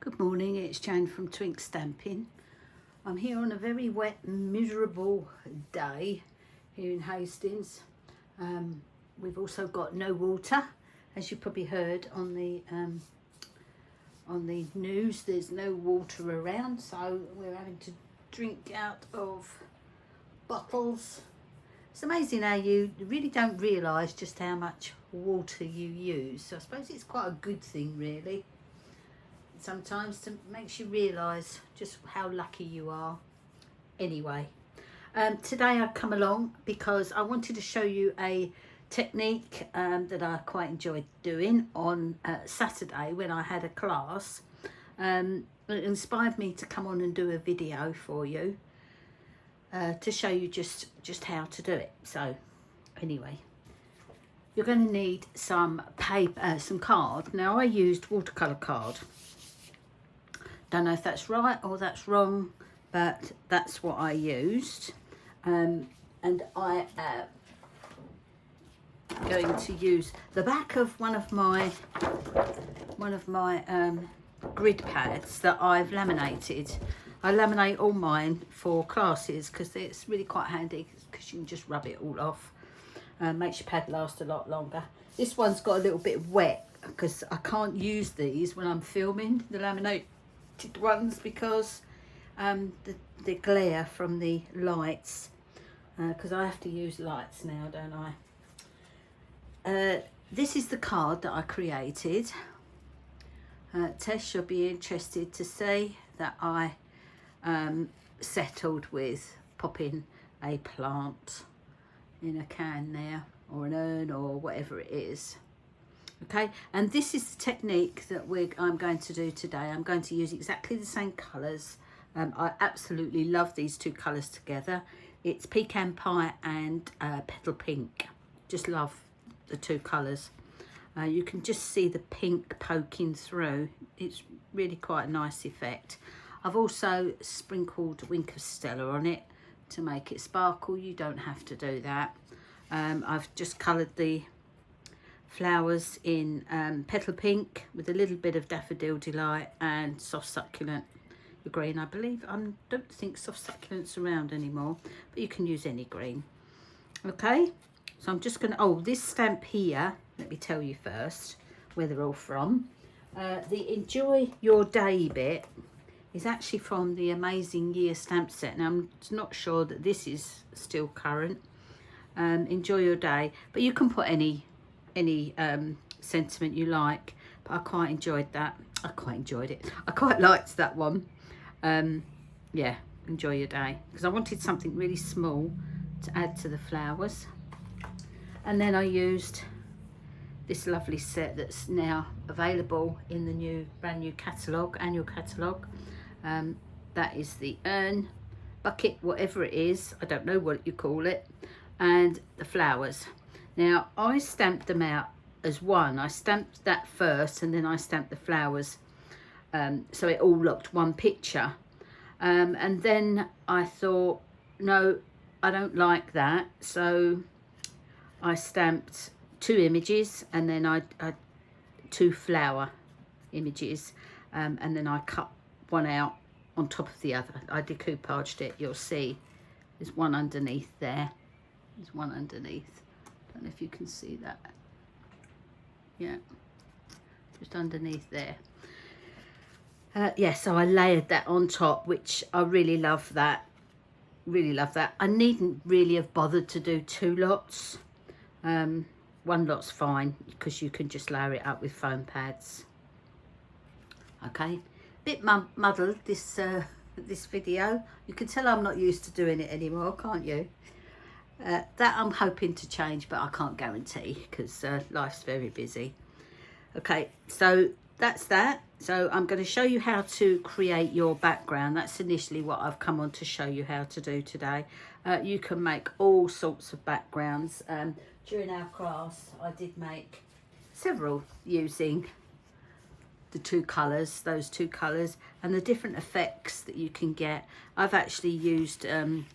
Good morning, it's Jane from Twink Stamping. I'm here on a very wet, miserable day here in Hastings. We've also got no water, as you probably heard on the news. There's no water around, so we're having to drink out of bottles. It's amazing how you really don't realise just how much water you use. So I suppose it's quite a good thing, really. Sometimes it makes you realise just how lucky you are. Anyway, today I've come along because I wanted to show you a technique that I quite enjoyed doing on Saturday when I had a class. It inspired me to come on and do a video for you to show you just how to do it. So anyway, you're going to need some paper, some card. Now I used watercolour card. Don't know if that's right or that's wrong, but that's what I used. And I am going to use the back of one of my grid pads that I've laminated. I laminate all mine for classes because it's really quite handy because you can just rub it all off. Makes your pad last a lot longer. This one's got a little bit wet because I can't use these when I'm filming the laminate ones because the glare from the lights, because I have to use lights now, don't I? This is the card that I created. Tess, you'll be interested to see that I settled with popping a plant in a can there, or an urn, or whatever it is. Okay, and this is the technique that I'm going to do today. I'm going to use exactly the same colours. I absolutely love these two colours together. It's Pecan Pie and Petal Pink. Just love the two colours. You can just see the pink poking through. It's really quite a nice effect. I've also sprinkled Wink of Stella on it to make it sparkle. You don't have to do that. I've just coloured the flowers in Petal Pink with a little bit of Daffodil Delight and Soft Succulent green. I believe, I don't think Soft Succulent's around anymore, but you can use any green. Okay, so I'm just going to, this stamp here, let me tell you first where they're all from. The Enjoy Your Day bit is actually from the Amazing Year stamp set. Now I'm not sure that this is still current. Enjoy Your Day, but you can put any sentiment you like, but I quite enjoyed that. I quite liked that one. Yeah, Enjoy Your Day, because I wanted something really small to add to the flowers. And then I used this lovely set that's now available in the brand new catalogue, annual catalogue. That is the urn, bucket, whatever it is, I don't know what you call it, and the flowers. Now, I stamped them out as one. I stamped that first and then I stamped the flowers, so it all looked one picture. And then I thought, no, I don't like that. So I stamped two images and then I two flower images, and then I cut one out on top of the other. I decoupaged it. You'll see there's one underneath there. There's one underneath. Don't know if you can see that. Yeah, just underneath there. Yeah, so I layered that on top, which I really love that. Really love that. I needn't really have bothered to do two lots. One lot's fine because you can just layer it up with foam pads. Okay, bit muddled this this video. You can tell I'm not used to doing it anymore, can't you? That I'm hoping to change, but I can't guarantee because life's very busy. Okay, so that's that. So I'm going to show you how to create your background. That's initially what I've come on to show you how to do today. You can make all sorts of backgrounds. During our class, I did make several using the two colours, those two colours, and the different effects that you can get. I've actually used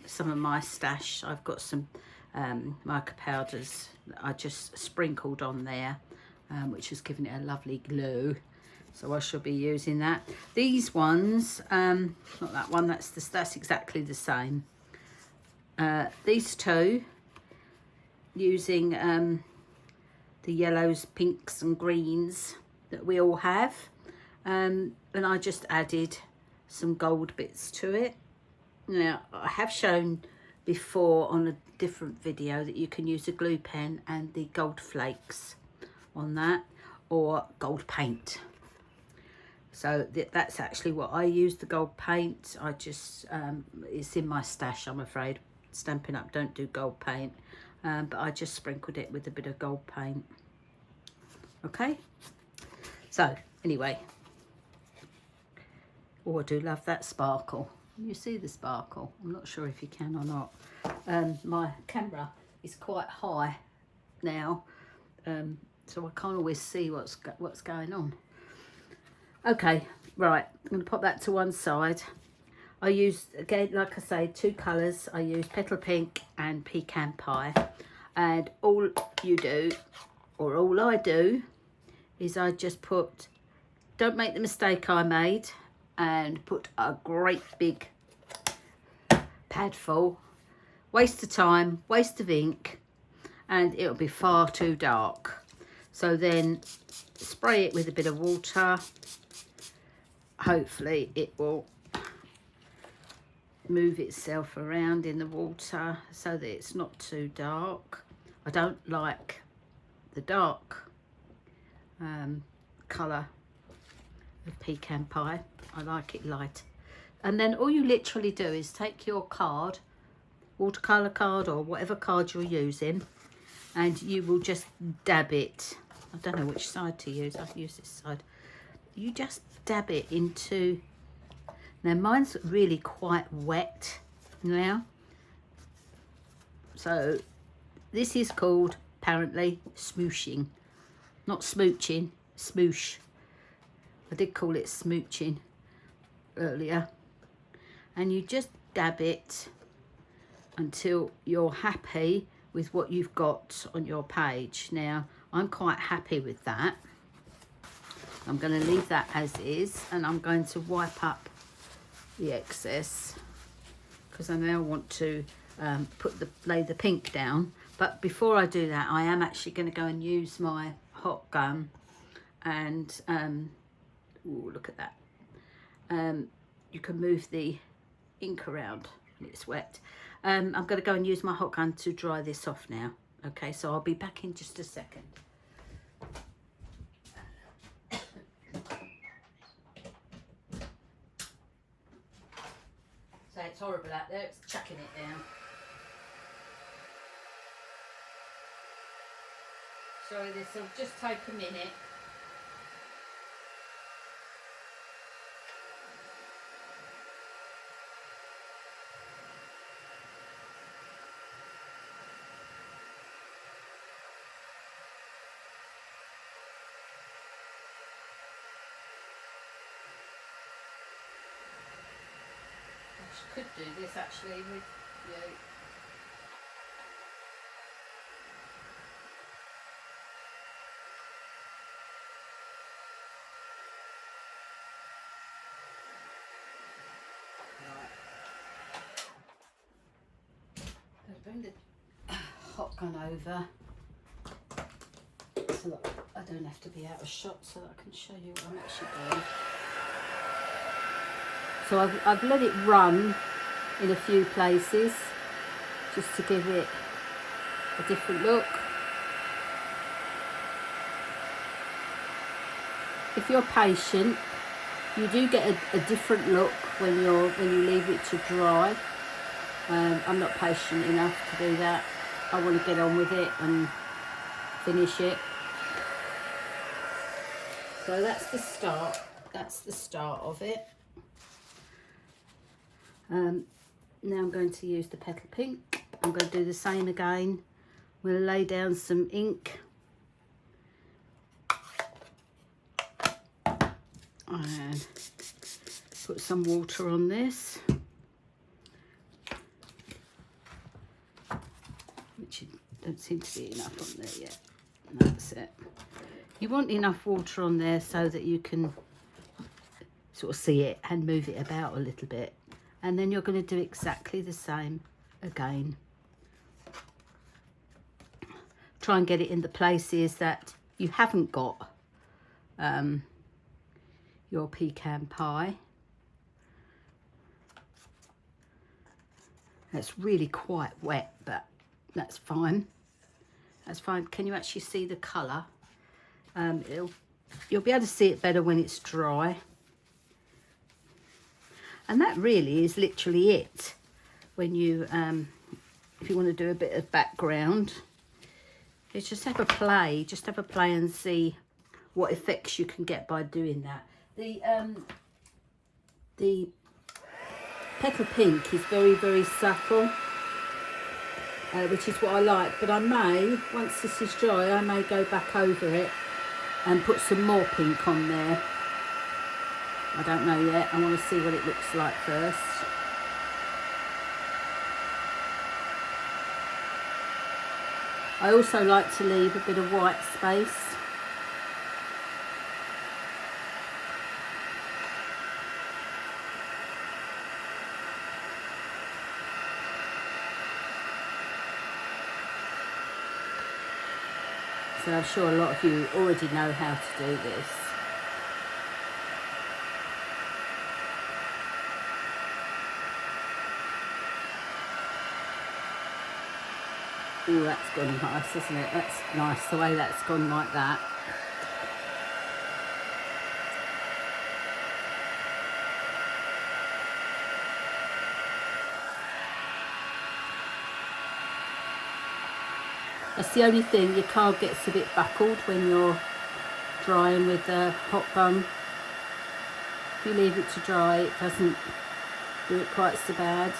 some of my stash. I've got some mica powders that I just sprinkled on there, which has given it a lovely glow. So I shall be using that. These ones, not that one, that's exactly the same. These two, using the yellows, pinks and greens that we all have. And I just added some gold bits to it. Now, I have shown before on a different video that you can use a glue pen and the gold flakes on that, or gold paint. So that's actually what I use, the gold paint. I just, it's in my stash, I'm afraid. Stampin' Up! Don't do gold paint. But I just sprinkled it with a bit of gold paint. Okay. So, anyway. Oh, I do love that sparkle. You see the sparkle? I'm not sure if you can or not. My camera is quite high now. So I can't always see what's going on. Okay, right, I'm going to pop that to one side. I use, again, like I say, two colours. I use Petal Pink and Pecan Pie. And all you do, or all I do, is I just put, don't make the mistake I made, and put a great big pad full. Waste of time, waste of ink, and it'll be far too dark. So then spray it with a bit of water. Hopefully it will move itself around in the water so that it's not too dark. I don't like the dark colour of Pecan Pie. I like it light. And then all you literally do is take your card, watercolour card or whatever card you're using, and you will just dab it. I don't know which side to use. I'll use this side. You just dab it into, now mine's really quite wet now, so this is called apparently smooshing, not smooching, smoosh. I did call it smooching earlier. And you just dab it until you're happy with what you've got on your page. Now I'm quite happy with that. I'm going to leave that as is, and I'm going to wipe up the excess because I now want to lay the pink down. But before I do that, I am actually going to go and use my hot gun and ooh, look at that. You can move the ink around when it's wet. I'm going to go and use my hot gun to dry this off now. Okay, so I'll be back in just a second. So it's horrible out there, it's chucking it down. Sorry, this will just take a minute. Could do this actually with you. Right. Bring the hot gun over so that I don't have to be out of shot, so that I can show you what I'm actually doing. So I've let it run in a few places just to give it a different look. If you're patient, you do get a different look when you leave it to dry. I'm not patient enough to do that. I want to get on with it and finish it. So that's the start. That's the start of it. Now I'm going to use the Petal Pink. I'm going to do the same again. I'm going to lay down some ink and put some water on this, which don't seem to be enough on there yet. That's it. You want enough water on there so that you can sort of see it and move it about a little bit. And then you're going to do exactly the same again. Try and get it in the places that you haven't got your pecan pie. It's really quite wet, but that's fine. That's fine. Can you actually see the colour? You'll be able to see it better when it's dry. And that really is literally it. When you, if you want to do a bit of background, it's just have a play. Just have a play and see what effects you can get by doing that. The pepper pink is very, very subtle, which is what I like. But I may, once this is dry, I may go back over it and put some more pink on there. I don't know yet. I want to see what it looks like first. I also like to leave a bit of white space. So I'm sure a lot of you already know how to do this. Oh, that's gone nice, isn't it? That's nice, the way that's gone like that. That's the only thing, your card gets a bit buckled when you're drying with a hot bun. If you leave it to dry, it doesn't do it quite so bad.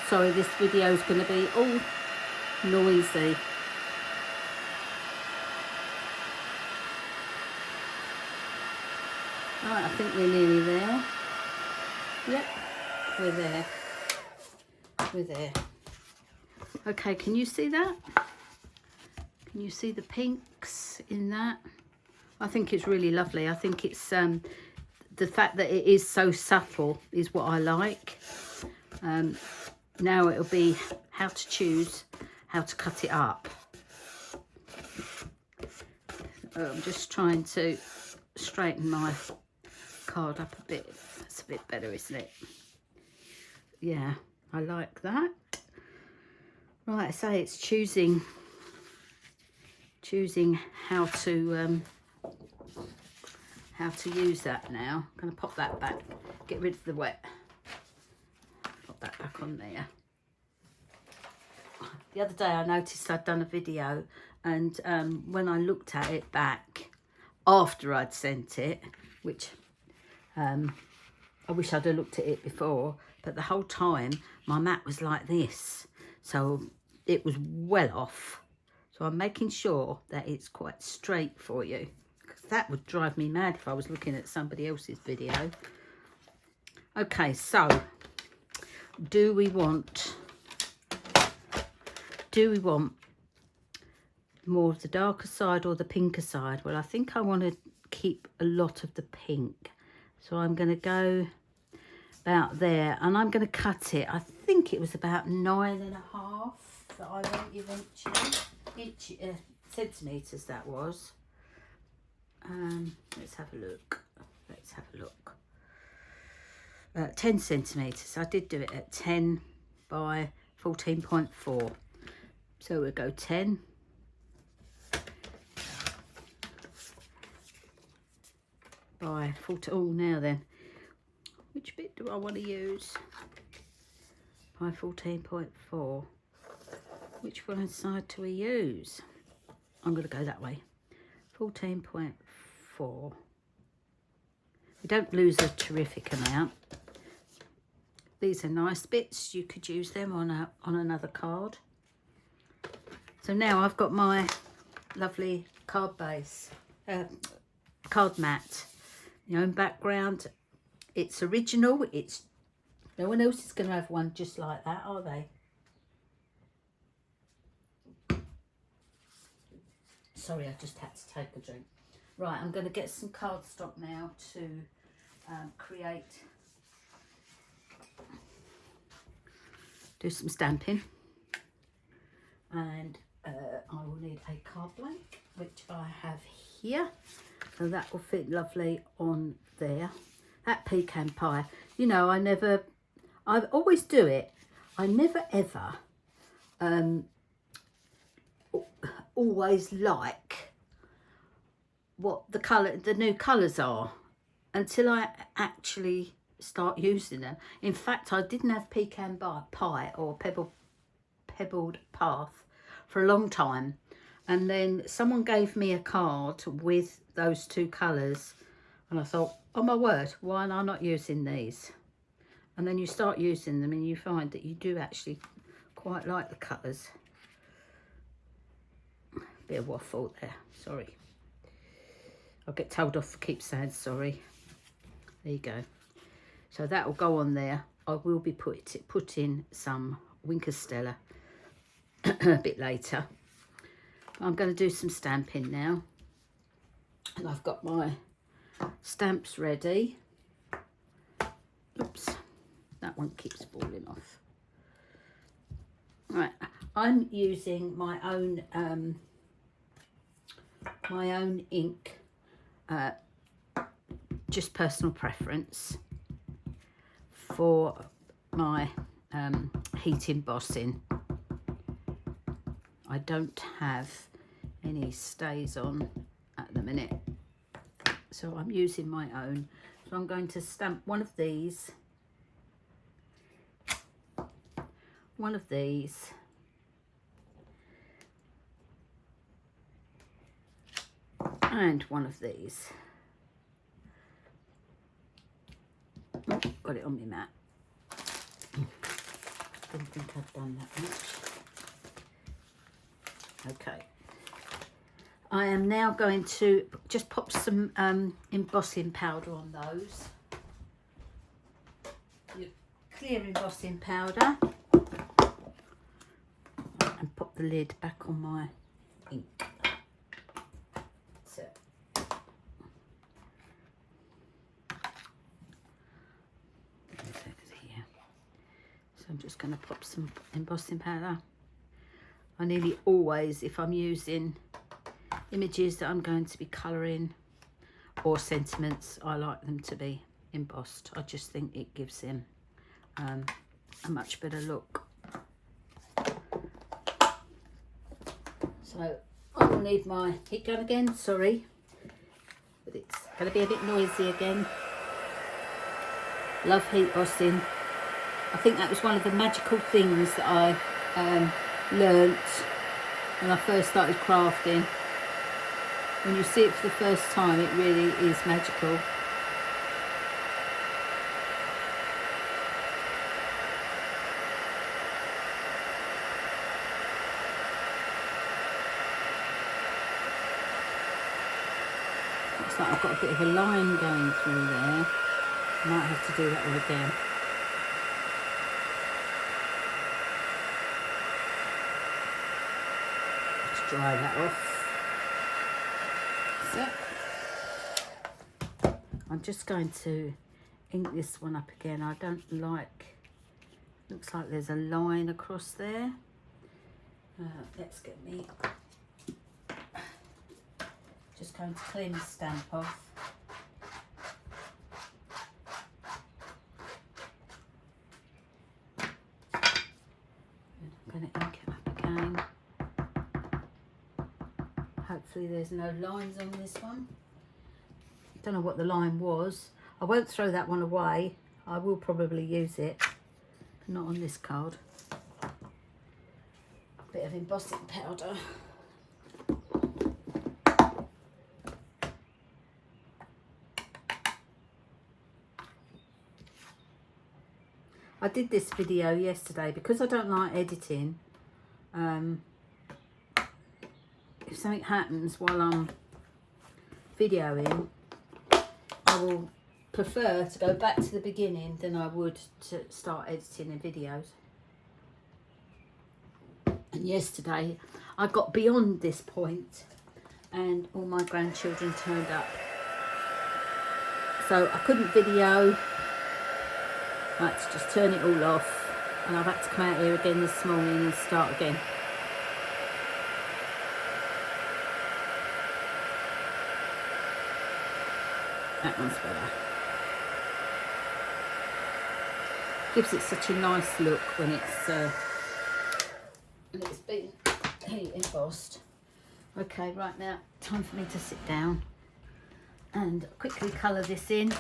Sorry, this video is going to be all noisy. Right, I think we're nearly there. Yep, we're there. We're there. Okay, can you see that? Can you see the pinks in that? I think it's really lovely. I think it's the fact that it is so subtle is what I like. Now it'll be how to choose how to cut it up. I'm just trying to straighten my card up a bit. That's a bit better, isn't it? Yeah, I like that. Right, so it's choosing how to use that now. I'm going to pop that back, get rid of the wet. Pop that back on there. The other day I noticed I'd done a video, and when I looked at it back after I'd sent it, which I wish I'd have looked at it before, but the whole time my mat was like this, so it was well off. So I'm making sure that it's quite straight for you, because that would drive me mad if I was looking at somebody else's video. Okay, so do we want more of the darker side or the pinker side? Well, I think I want to keep a lot of the pink, so I'm going to go about there, and I'm going to cut it. I think it was about 9.5 that I went eventually, centimetres that was. Let's have a look. 10 centimetres. I did do it at 10 by 14.4. So we'll go 10. By 40. Oh, now then, which bit do I want to use? By 14.4. Which one side do we use? I'm going to go that way. 14.4. We don't lose a terrific amount. These are nice bits. You could use them on another card. So now I've got my lovely card base, card mat. You know, in background, it's original. It's no one else is going to have one just like that, are they? Sorry, I just had to take a drink. Right, I'm going to get some cardstock now to do some stamping. And I will need a card blank, which I have here. So that will fit lovely on there. That pecan pie, you know, I always do it. I never ever always like what the new colours are until I actually start using them. In fact, I didn't have pecan pie or pebbled path for a long time, and then someone gave me a card with those two colours, and I thought, oh my word, why am I not using these? And then you start using them and you find that you do actually quite like the colours. Bit of waffle there, sorry. I'll get told off for keep saying sorry. There you go. So that will go on there. I will be putting some Winker Stella a bit later. I'm going to do some stamping now. And I've got my stamps ready. Oops, that one keeps falling off. Right, I'm using my own ink, just personal preference, for my heat embossing. I don't have any stays on at the minute, so I'm using my own. So I'm going to stamp one of these, and one of these. Oh, got it on my mat. Didn't think I'd done that much. Okay. I am now going to just pop some embossing powder on those. Your clear embossing powder. And pop the lid back on my ink. So, here. So I'm just going to pop some embossing powder. I nearly always, if I'm using images that I'm going to be colouring or sentiments, I like them to be embossed. I just think it gives them a much better look. So I will need my heat gun again, sorry, but it's going to be a bit noisy again. Love heat embossing. I think that was one of the magical things that I learnt when I first started crafting. When you see it for the first time, it really is magical. Looks like I've got a bit of a line going through there. I might have to do that all again. Let's dry that off. So I'm just going to ink this one up again. I don't like, looks like there's a line across there. Let's get me, just going to clean the stamp off. I'm going to ink it up again. Hopefully there's no lines on this one. Don't know what the line was. I won't throw that one away. I will probably use it, but not on this card. A bit of embossing powder. I did this video yesterday because I don't like editing. If something happens while I'm videoing, I will prefer to go back to the beginning than I would to start editing the videos. And yesterday I got beyond this point and all my grandchildren turned up. So I couldn't video. I had to just turn it all off, and I've had to come out here again this morning and start again. That one's better. Gives it such a nice look when it's been heat embossed. Okay, right now, time for me to sit down and quickly colour this in.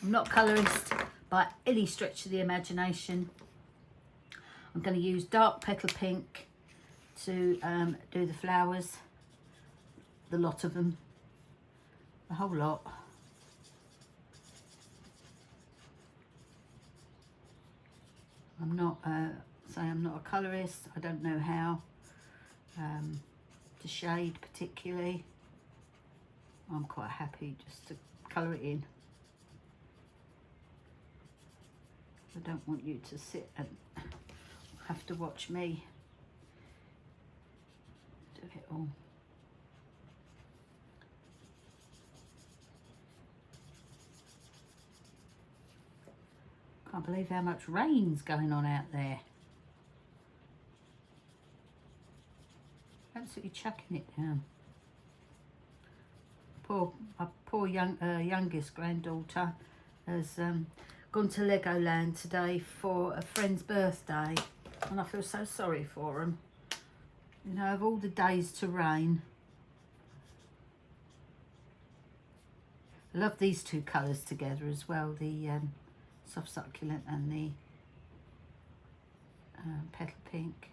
I'm not colourist by any stretch of the imagination. I'm going to use dark petal pink to do the flowers, the lot of them, the whole lot. I'm not I'm not a colourist. I don't know how to shade particularly. I'm quite happy just to colour it in. I don't want you to sit and have to watch me do it all. Can't believe how much rain's going on out there. Absolutely chucking it down. My poor youngest granddaughter has gone to Legoland today for a friend's birthday, and I feel so sorry for them. You know, of all the days to rain. I love these two colours together as well, the soft succulent and the petal pink.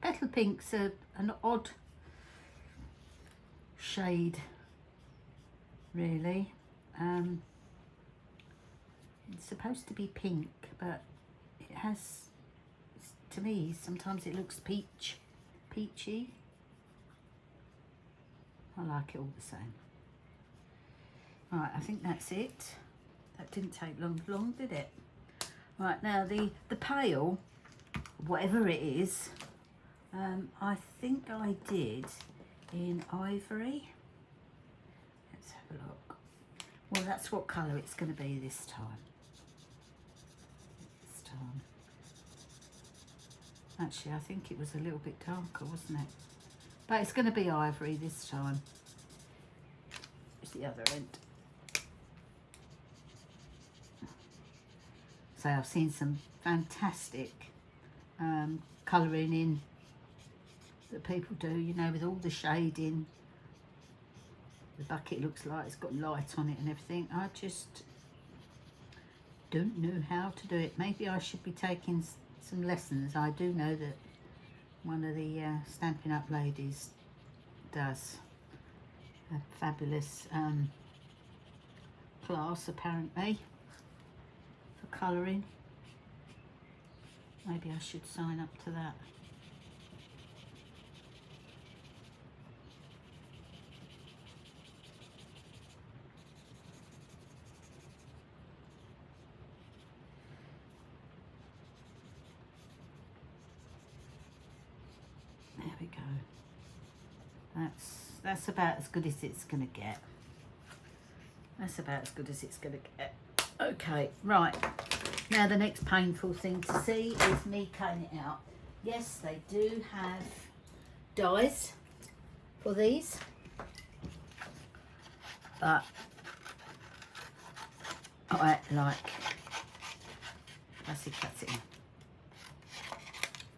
Petal pink's an odd shade, really. It's supposed to be pink, but it has, to me, sometimes it looks peachy. I like it all the same. Right, I think that's it. That didn't take long, did it? Right, now the pail, whatever it is, I think I did in ivory. Let's have a look. Well, that's what colour it's going to be this time. Actually, I think it was a little bit darker, wasn't it? But it's going to be ivory this time. It's the other end. So I've seen some fantastic colouring in that people do, you know, with all the shading. The bucket looks like it's got light on it and everything. I just don't know how to do it. Maybe I should be taking some lessons. I do know that one of the Stampin' Up ladies does a fabulous class, apparently, for colouring. Maybe I should sign up to that. There we go. That's about as good as it's gonna get. That's about as good as it's gonna get. Okay, right. Now the next painful thing to see is me cutting it out. Yes, they do have dies for these, but I like fussy cutting.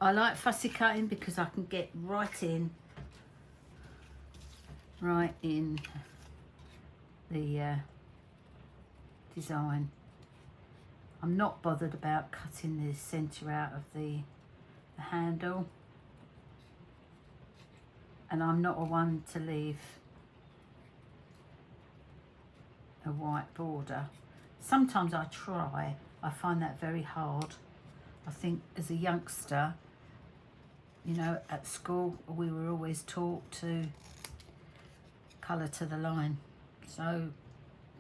I like fussy cutting because I can get right in the design. I'm not bothered about cutting the centre out of the handle, and I'm not a one to leave a white border. Sometimes I try. I find that very hard. I think as a youngster, you know, at school we were always taught to colour to the line, so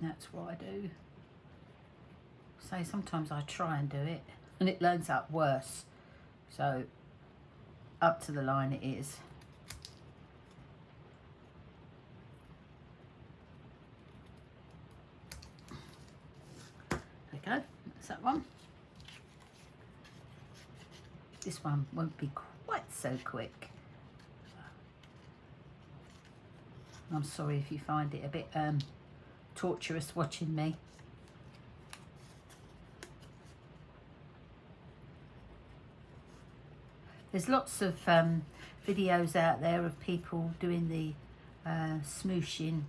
that's what I do. So sometimes I try and do it and it learns up worse, so up to the line it is. we go, that's that one. This one won't be quite so quick. I'm sorry if you find it a bit torturous watching me. There's lots of videos out there of people doing the smooshing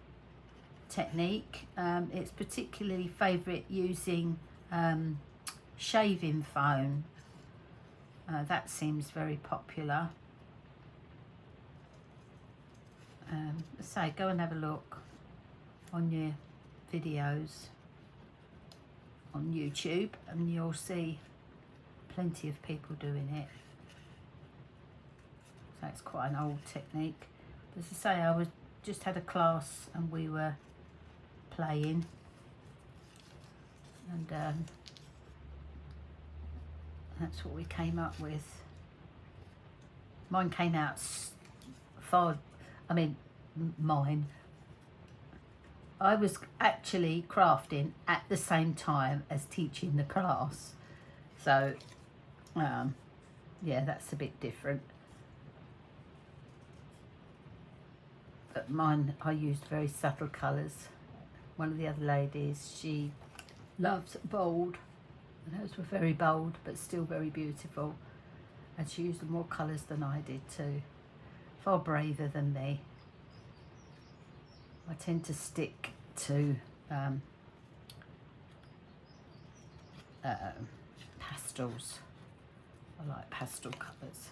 technique. It's particularly favourite using shaving foam. That seems very popular. So go and have a look on your videos on YouTube and you'll see plenty of people doing it. So it's quite an old technique. As I say, I just had a class and we were playing, and that's what we came up with. Mine came out I was actually crafting at the same time as teaching the class, so yeah, that's a bit different. But mine, I used very subtle colours. One of the other ladies, she loves bold, and those were very bold but still very beautiful, and she used more colours than I did too. Far braver than me. I tend to stick to pastels. I like pastel colours.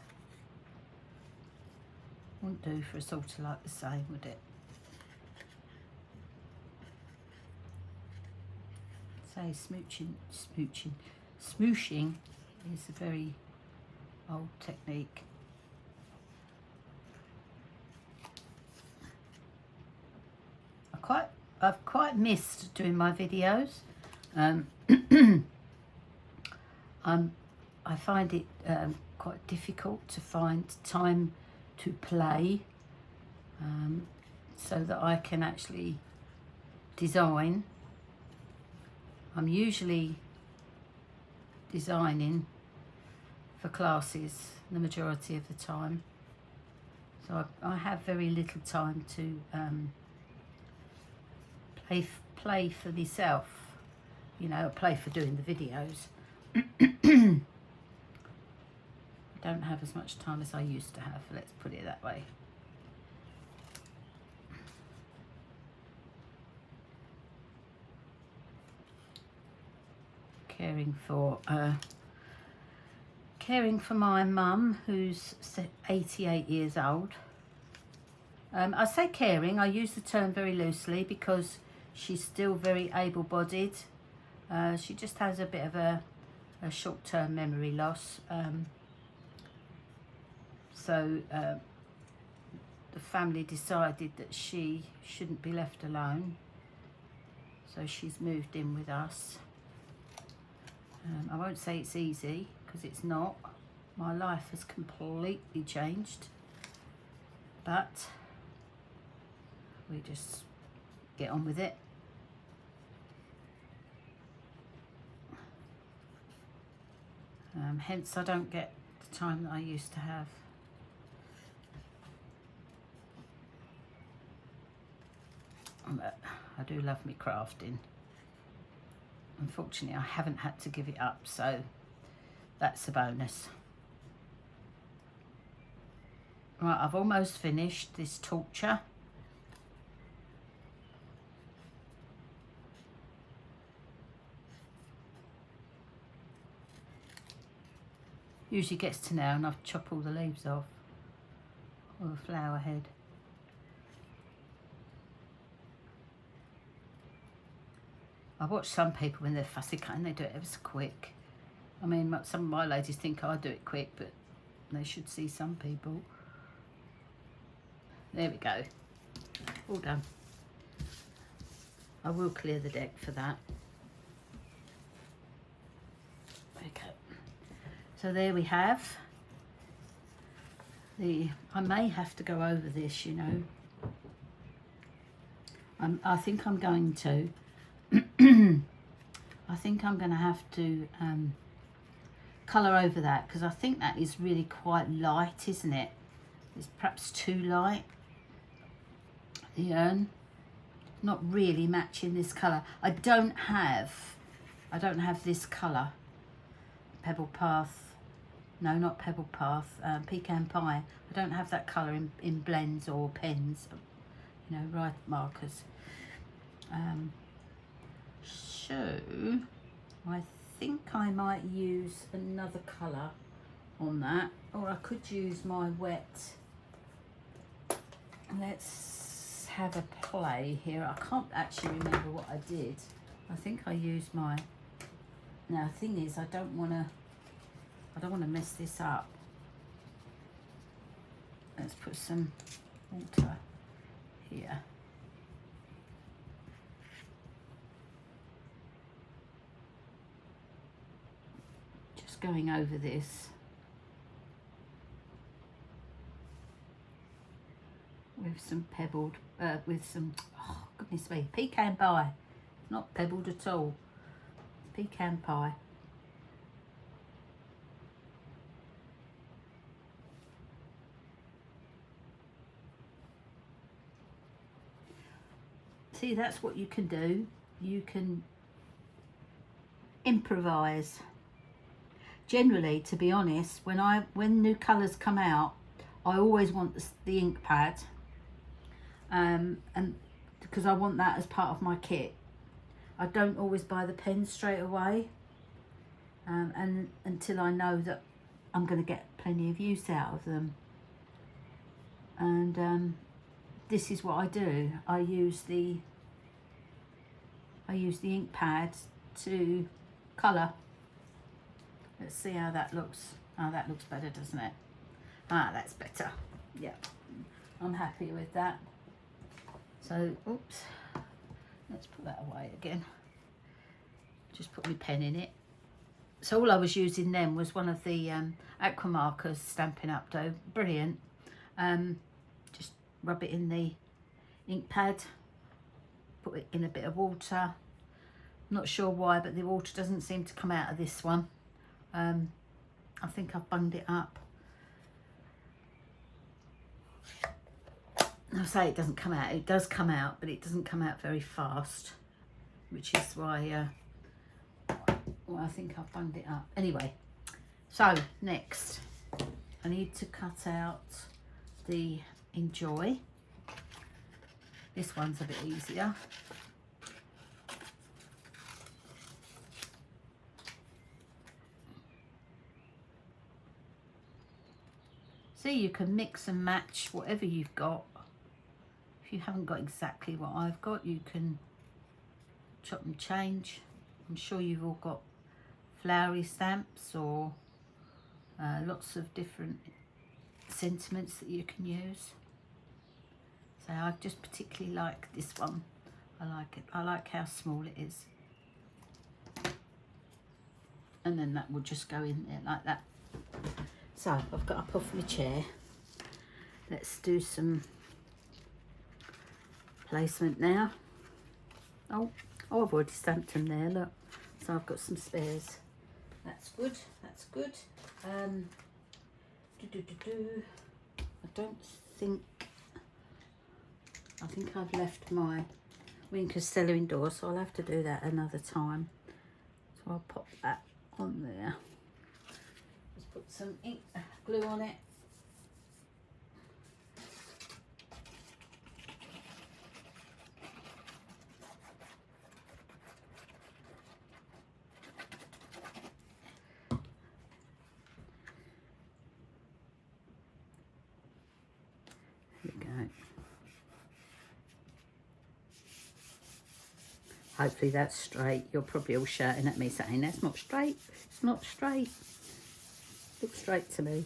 Wouldn't do for us all to like the same, would it? Say smooshing is a very old technique. I've quite missed doing my videos. I find it quite difficult to find time to play, so that I can actually design. I'm usually designing for classes the majority of the time, so I have very little time to play for myself, you know, play for doing the videos. I don't have as much time as I used to have, let's put it that way. Caring for my mum, who's 88 years old. I say caring, I use the term very loosely because she's still very able-bodied. She just has a bit of a short-term memory loss. So the family decided that she shouldn't be left alone. So she's moved in with us. I won't say it's easy, because it's not. My life has completely changed. But we just get on with it. Hence I don't get the time that I used to have. But I do love me crafting. Unfortunately, I haven't had to give it up, so that's a bonus. Right, I've almost finished this torture. Usually gets to now and I've chopped all the leaves off, or the flower head. I watch some people when they're fussy cutting, they do it ever so quick. I mean, some of my ladies think I do it quick, but they should see some people. There we go, all done. I will clear the deck for that. Okay, so there we have the, I may have to go over this, you know. I think I'm going to. I think I'm going to have to colour over that, because I think that is really quite light, isn't it? It's perhaps too light. The urn, not really matching this colour. I don't have this colour. Pebble Path, no, not Pebble Path, Pecan Pie. I don't have that colour in blends or pens, you know, right markers. So I think I might use another colour on that, or I could use my wet. Let's have a play here. I can't actually remember what I did. I think I used my, now the thing is, I don't want to mess this up. Let's put some water here. Just going over this with some pebbled, with some, oh goodness me, pecan pie. Not pebbled at all. Pecan pie. See, that's what you can do. You can improvise. Generally, to be honest, when new colours come out, I always want the ink pad, and because I want that as part of my kit. I don't always buy the pens straight away, and until I know that I'm going to get plenty of use out of them. And this is what I do. I use the ink pad to colour. Let's see how that looks. Oh, that looks better, doesn't it? Ah, that's better. Yeah, I'm happy with that. So, oops, let's put that away again. Just put my pen in it. So all I was using then was one of the aqua markers, Stampin' Up! Dough. Brilliant. Just rub it in the ink pad, put it in a bit of water. Not sure why, but the water doesn't seem to come out of this one. I think I've bunged it up. I say it doesn't come out. It does come out, but it doesn't come out very fast, which is why well, I think I've bunged it up. Anyway, so next I need to cut out the Enjoy. This one's a bit easier. See, you can mix and match whatever you've got. If you haven't got exactly what I've got, you can chop and change. I'm sure you've all got flowery stamps or lots of different sentiments that you can use. So I just particularly like this one. I like it. I like how small it is. And then that will just go in there like that. So I've got up off my chair. Let's do some placement now. Oh, I've already stamped them there, look. So I've got some spares. That's good, that's good. I think I've left my Wink of Stella indoors, so I'll have to do that another time. So I'll pop that on there. Just put some ink glue on it. There we go. Hopefully that's straight. You're probably all shouting at me saying, that's not straight. It's not straight. Looks straight to me.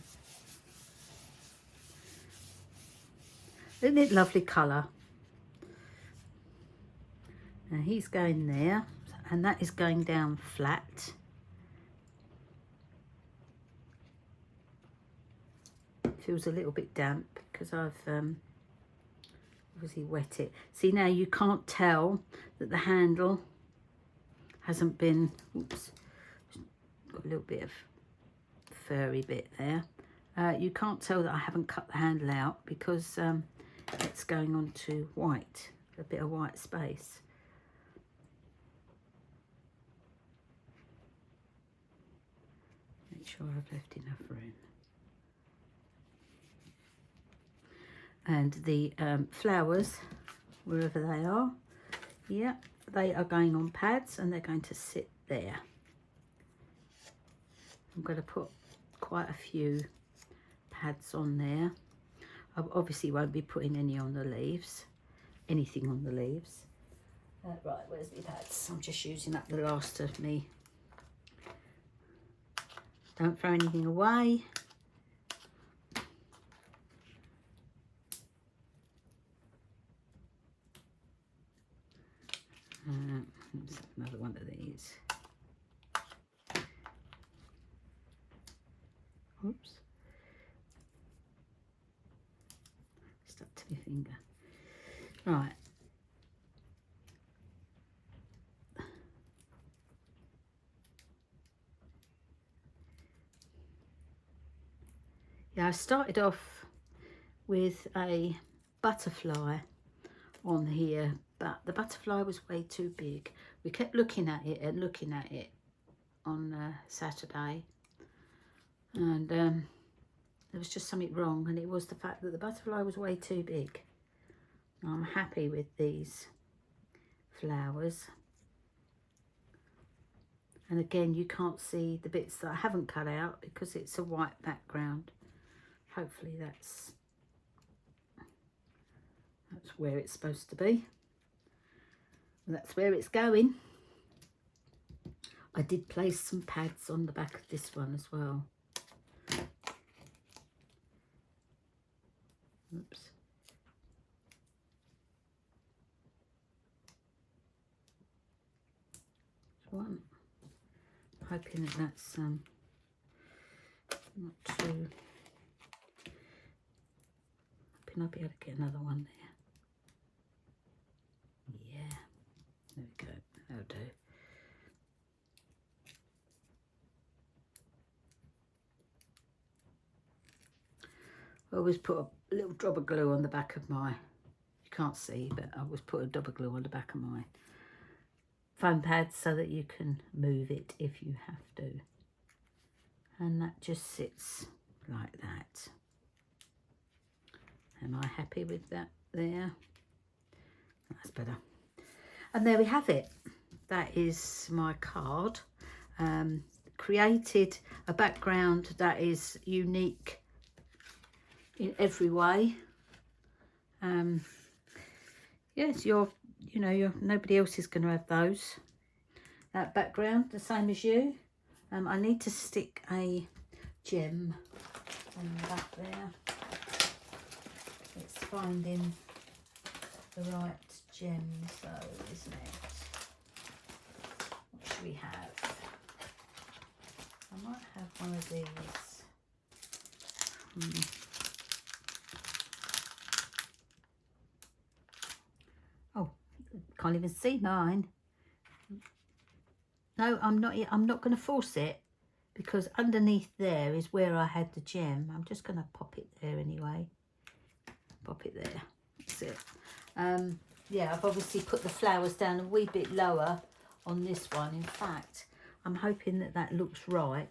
Isn't it lovely colour? Now he's going there, and that is going down flat. Feels a little bit damp because I've obviously wet it. See, now you can't tell that the handle hasn't been, oops, got a little bit of furry bit there. You can't tell that I haven't cut the handle out because it's going on to white, a bit of white space. Make sure I've left enough room. And the flowers, wherever they are, yeah, they are going on pads and they're going to sit there. I'm going to put quite a few pads on there. I obviously won't be putting any on the leaves, anything on the leaves. Right, where's my pads? I'm just using up the last of me. Don't throw anything away. Let's have another one of these. Oops. Stuck to my finger. Right. Yeah, I started off with a butterfly on here, but the butterfly was way too big. We kept looking at it and looking at it on Saturday, and there was just something wrong, and it was the fact that the butterfly was way too big. I'm happy with these flowers, and again you can't see the bits that I haven't cut out because it's a white background. Hopefully that's where it's supposed to be. And that's where it's going. I did place some pads on the back of this one as well. Oops. One. Hoping that that's not too. Hoping I'll be able to get another one there. Yeah. There we go. That'll do. I always put a little drop of glue on the back of my, you can't see, but I always put a dab of glue on the back of my foam pad so that you can move it if you have to. And that just sits like that. Am I happy with that there? That's better. And there we have it. That is my card. Created a background that is unique in every way. Yes, nobody else is going to have those. That background, the same as you. I need to stick a gem on the back there. It's finding the right gem, though, isn't it? What should we have? I might have one of these. Oh, can't even see mine. No, I'm not going to force it because underneath there is where I had the gem. I'm just going to pop it there anyway. Pop it there. That's it. Yeah, I've obviously put the flowers down a wee bit lower on this one. In fact, I'm hoping that that looks right.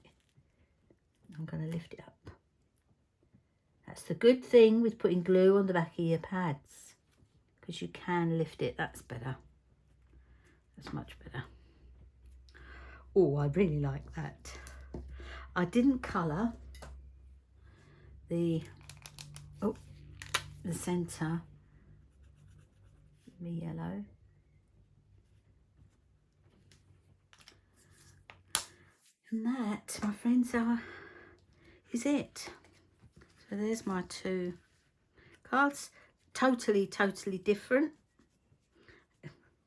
I'm going to lift it up. That's the good thing with putting glue on the back of your pads, because you can lift it. That's better. That's much better. Oh, I really like that. I didn't colour the centre, the yellow. And that, my friends, is it. So there's my two cards. Totally different.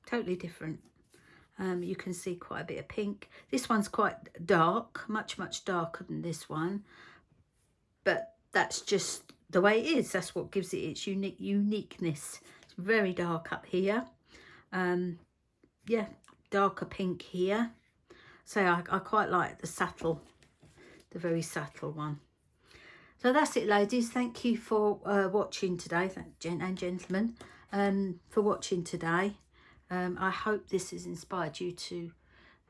Totally different. You can see quite a bit of pink. This one's quite dark, much darker than this one. But that's just the way it is. That's what gives it its uniqueness. It's very dark up here. Yeah, darker pink here. So I quite like the subtle, the very subtle one. So that's it, ladies. Thank you for watching today, and gentlemen, for watching today. I hope this has inspired you to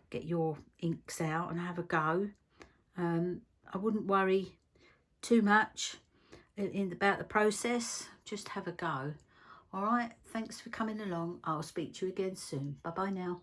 get your inks out and have a go. I wouldn't worry too much about the process. Just have a go. All right, thanks for coming along. I'll speak to you again soon. Bye bye now.